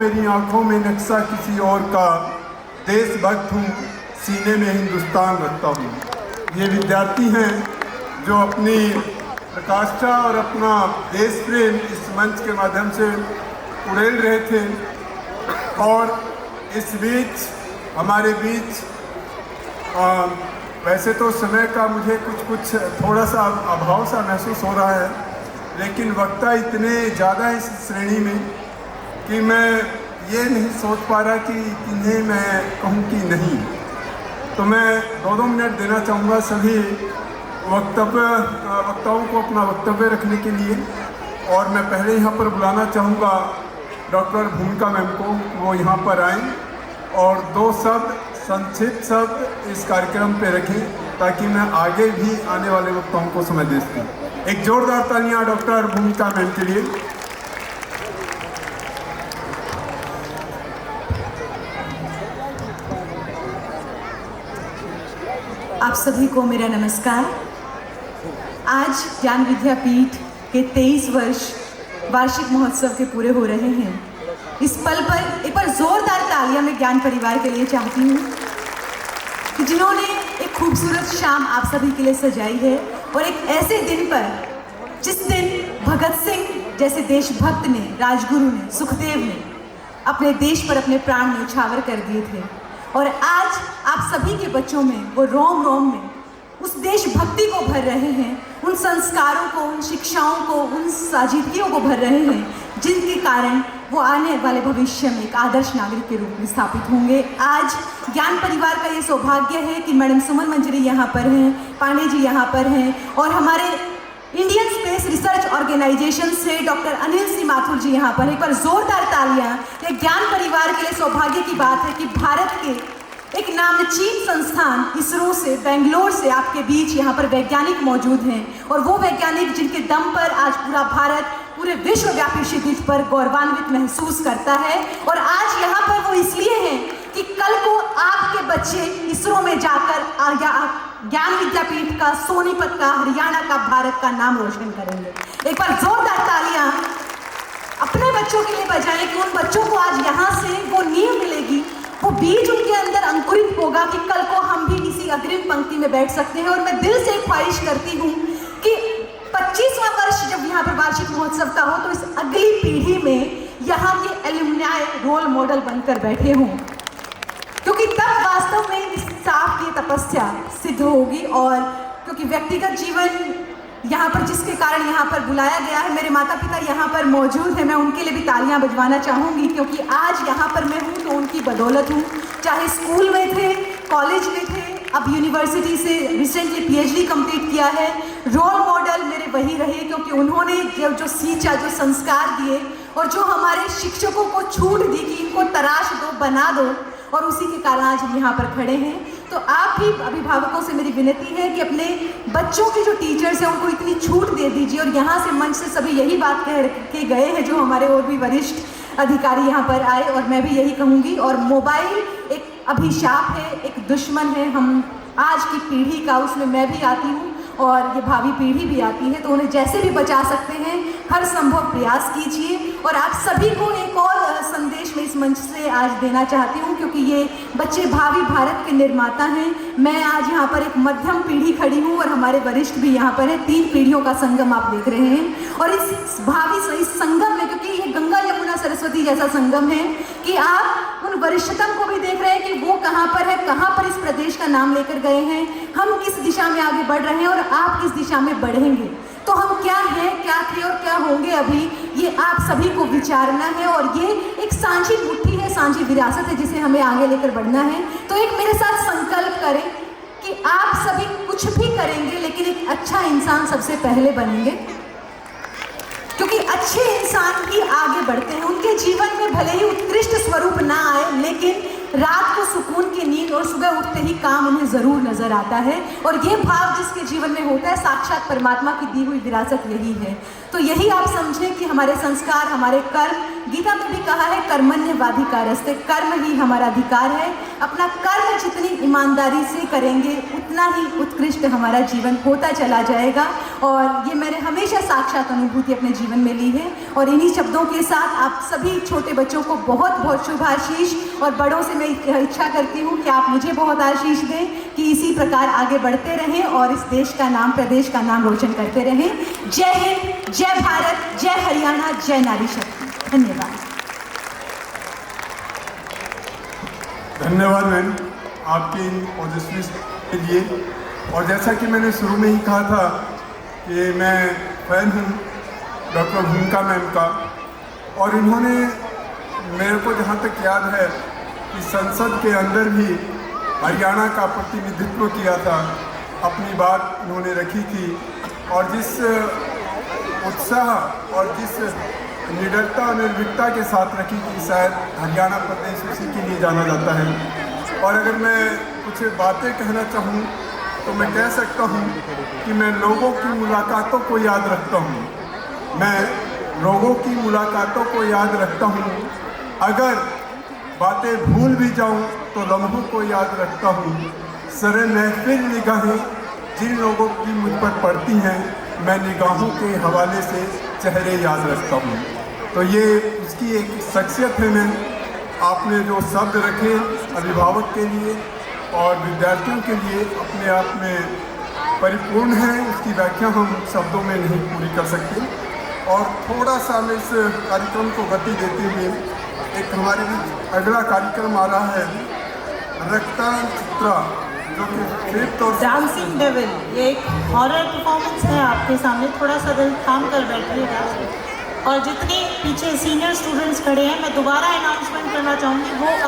मेरी आंखों में नक्शा किसी और का, देशभक्त हूँ, सीने में हिंदुस्तान रखता हूँ। ये विद्यार्थी हैं जो अपनी प्रकाष्ठा और अपना देश प्रेम इस मंच के माध्यम से उड़ेल रहे थे। और इस बीच हमारे बीच वैसे तो समय का मुझे कुछ थोड़ा सा अभाव सा महसूस हो रहा है, लेकिन वक्ता इतने ज़्यादा इस श्रेणी में कि मैं ये नहीं सोच पा रहा कि इन्हें मैं कहूँ कि नहीं। तो मैं 2 मिनट देना चाहूँगा सभी वक्ताओं को अपना वक्तव्य रखने के लिए। और मैं पहले यहाँ पर बुलाना चाहूँगा डॉक्टर भूमिका मैम को, वो यहाँ पर आएँ और 2 शब्द, संक्षिप्त शब्द इस कार्यक्रम पे रखें ताकि मैं आगे भी आने वाले वक्ताओं को समय दे सकूँ। एक जोरदार तालियां डॉक्टर भूमिका मैम के लिए। आप सभी को मेरा नमस्कार। आज ज्ञान विद्यापीठ के 23 वर्ष वार्षिक महोत्सव के पूरे हो रहे हैं। इस पल पर एक बार जोरदार तालियां मैं ज्ञान परिवार के लिए चाहती हूँ कि जिन्होंने एक खूबसूरत शाम आप सभी के लिए सजाई है, और एक ऐसे दिन पर जिस दिन भगत सिंह जैसे देशभक्त ने, राजगुरु ने, सुखदेव ने अपने देश पर अपने प्राण न्यौछावर कर दिए थे। और आज आप सभी के बच्चों में वो रोम रोम में उस देशभक्ति को भर रहे हैं, उन संस्कारों को, उन शिक्षाओं को, उन साजीदगियों को भर रहे हैं जिनके कारण वो आने वाले भविष्य में एक आदर्श नागरिक के रूप में स्थापित होंगे। आज ज्ञान परिवार का ये सौभाग्य है कि मैडम सुमन मंजरी यहाँ पर हैं, पांडे जी यहाँ पर हैं, और हमारे इंडियन स्पेस रिसर्च ऑर्गेनाइजेशन से डॉक्टर अनिल सिंह माथुर जी यहाँ पर। एक बार जोरदार तालियां। ये ज्ञान परिवार के लिए सौभाग्य की बात है कि भारत के एक नामचीन संस्थान इसरो से, बेंगलोर से आपके बीच यहाँ पर वैज्ञानिक मौजूद हैं, और वो वैज्ञानिक जिनके दम पर आज पूरा भारत पूरे विश्वव्यापी क्षितिज पर गौरवान्वित महसूस करता है। और आज यहाँ पर वो इसलिए हैं कि कल को आपके बच्चे इसरो में जाकर ज्ञान विद्यापीठ का, सोनीपत का, हरियाणा का, भारत का नाम रोशन करेंगे। एक बार जोरदार तालियां अपने बच्चों के लिए बजाएं कि उन बच्चों को आज यहाँ से वो नींव मिलेगी, वो बीज उनके अंदर अंकुरित होगा कि कल को हम भी किसी अग्रिम पंक्ति में बैठ सकते हैं। और मैं दिल से ख्वाहिश करती हूँ कि 25वां वर्ष जब यहाँ पर वार्षिक महोत्सव का हो तो इस अगली पीढ़ी में यहाँ के एल्युमनाई रोल मॉडल बनकर बैठे हों, क्योंकि तब वास्तव में इस साफ की तपस्या सिद्ध होगी। और क्योंकि व्यक्तिगत जीवन यहाँ पर जिसके कारण यहाँ पर बुलाया गया है, मेरे माता पिता यहाँ पर मौजूद हैं, मैं उनके लिए भी तालियां बजवाना चाहूँगी, क्योंकि आज यहाँ पर मैं हूँ तो उनकी बदौलत हूँ। चाहे स्कूल में थे, कॉलेज में थे, अब यूनिवर्सिटी से रिसेंटली PhD कंप्लीट किया है। रोल मॉडल मेरे वही रहे, क्योंकि उन्होंने जो सींचा, जो संस्कार दिए, और जो हमारे शिक्षकों को छूट दी कि इनको तराश दो, बना दो, और उसी के कारण आज हम यहाँ पर खड़े हैं। तो आप भी अभिभावकों से मेरी विनती है कि अपने बच्चों के जो टीचर्स हैं उनको इतनी छूट दे दीजिए। और यहाँ से मंच से सभी यही बात कह के गए हैं, जो हमारे और भी वरिष्ठ अधिकारी यहाँ पर आए, और मैं भी यही कहूँगी। और मोबाइल एक अभिशाप है, एक दुश्मन है हम आज की पीढ़ी का, उसमें मैं भी आती हूँ और ये भावी पीढ़ी भी आती है, तो उन्हें जैसे भी बचा सकते हैं हर संभव प्रयास कीजिए। और आप सभी को एक और संदेश मैं इस मंच से आज देना चाहती हूँ, क्योंकि ये बच्चे भावी भारत के निर्माता हैं। मैं आज यहाँ पर एक मध्यम पीढ़ी खड़ी हूँ और हमारे वरिष्ठ भी यहाँ पर हैं। 3 पीढ़ियों का संगम आप देख रहे हैं, और इस भावी इस संगम में, क्योंकि ये गंगा यमुना सरस्वती जैसा संगम है, कि आप उन वरिष्ठतम को भी देख रहे हैं कि वो कहाँ पर है, कहाँ पर इस प्रदेश का नाम लेकर गए हैं, हम किस दिशा में आगे बढ़ रहे हैं और आप किस दिशा में बढ़ेंगे। तो हम क्या हैं, क्या थे और क्या होंगे अभी, ये आप सभी को विचारना है। और ये एक सांझी मुट्ठी है, सांझी विरासत है, जिसे हमें आगे लेकर बढ़ना है। तो एक मेरे साथ संकल्प करें कि आप सभी कुछ भी करेंगे, लेकिन एक अच्छा इंसान सबसे पहले बनेंगे, क्योंकि अच्छे इंसान ही आगे बढ़ते हैं। उनके जीवन में भले ही उत्कृष्ट स्वरूप ना आए, लेकिन रात को सुकून की नींद और सुबह उठते ही काम उन्हें ज़रूर नज़र आता है। और ये भाव जिसके जीवन में होता है, साक्षात परमात्मा की दी हुई विरासत यही है। तो यही आप समझें कि हमारे संस्कार, हमारे कर्म, गीता में भी कहा है कर्मण्येवाधिकारस्ते, कर्म ही हमारा अधिकार है। अपना कर्म जितनी ईमानदारी से करेंगे उतना ही उत्कृष्ट हमारा जीवन होता चला जाएगा। और ये मैंने हमेशा साक्षात अनुभूति अपने जीवन में ली है। और इन्हीं शब्दों के साथ आप सभी छोटे बच्चों को बहुत बहुत शुभ आशीष, और बड़ों से मैं इच्छा करती हूँ कि आप मुझे बहुत आशीष दें कि इसी प्रकार आगे बढ़ते रहें और इस देश का नाम, प्रदेश का नाम रोशन करते रहें। जय हिंद, जय भारत, जय हरियाणा, जय नारी शक्ति। धन्यवाद। धन्यवाद मैम आपके इन ओजस्वी के लिए। और जैसा कि मैंने शुरू में ही कहा था कि मैं फैन हूँ डॉक्टर भूमिका मैम का, और इन्होंने मेरे को जहाँ तक याद है कि संसद के अंदर भी हरियाणा का प्रतिनिधित्व किया था, अपनी बात इन्होंने रखी थी। और जिस उत्साह और जिस निडरता और निर्भीकता के साथ रखी थी, शायद हरियाणा प्रदेश उसी के लिए जाना जाता है। और अगर मैं कुछ बातें कहना चाहूँ तो मैं कह सकता हूँ कि मैं लोगों की मुलाकातों को याद रखता हूँ, मैं लोगों की मुलाकातों को याद रखता हूँ। अगर बातें भूल भी जाऊँ तो लम्हों को याद रखता हूँ। सरे महफिल निगाहें जिन लोगों की मुझ पर पड़ती हैं, मैं निगाहों के हवाले से चेहरे याद रखता हूँ। तो ये उसकी एक शख्सियत है। मैं आपने जो शब्द रखे अभिभावक के लिए और विद्यार्थियों के लिए अपने आप में परिपूर्ण है, उसकी व्याख्या हम शब्दों में नहीं पूरी कर सकते। और थोड़ा सा मैं इस कार्यक्रम को गति देते हुए एक हमारे बीच अगला कार्यक्रम आ रहा है, रक्तदान चित्रा, जो कि फिफ्थ और डांसिंग डेविल, ये एक हॉरर परफॉर्मेंस है आपके सामने। थोड़ा सा दिल थाम कर बैठिएगा। और जितने पीछे सीनियर स्टूडेंट्स खड़े हैं, मैं दोबारा अनाउंसमेंट करना चाहूँगी, वो